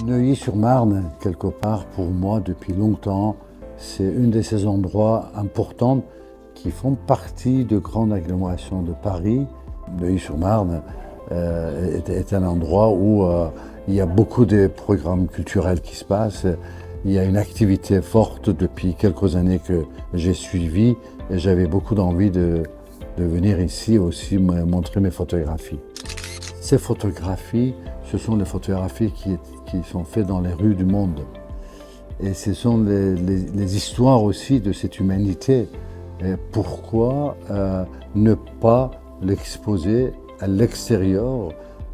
Neuilly-sur-Marne, quelque part, pour moi, depuis longtemps, c'est un de ces endroits importants qui font partie de grandes agglomérations de Paris. Neuilly-sur-Marne est un endroit où il y a beaucoup de programmes culturels qui se passent. Il y a une activité forte depuis quelques années que j'ai suivie et j'avais beaucoup d'envie de venir ici aussi montrer mes photographies. Ces photographies, ce sont les photographies qui sont faites dans les rues du monde. Et ce sont les histoires aussi de cette humanité. Et pourquoi ne pas l'exposer à l'extérieur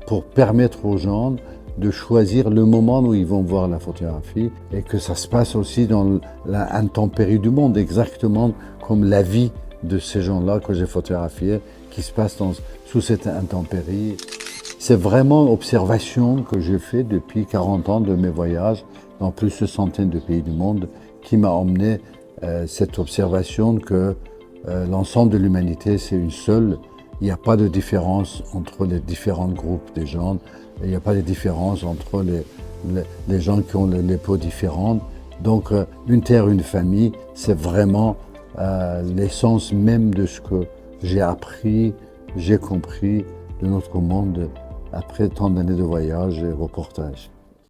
pour permettre aux gens de choisir le moment où ils vont voir la photographie et que ça se passe aussi dans l'intempérie du monde, exactement comme la vie de ces gens-là que j'ai photographiés qui se passe sous cette intempérie. C'est vraiment observation que j'ai fait depuis 40 ans de mes voyages dans plus de centaines de pays du monde qui m'a emmené cette observation que l'ensemble de l'humanité c'est une seule. Il n'y a pas de différence entre les différents groupes des gens. Il n'y a pas de différence entre les gens qui ont les peaux différentes. Donc une terre, une famille, c'est vraiment l'essence même de ce que j'ai appris, j'ai compris de notre monde après tant d'années de voyage et reportages.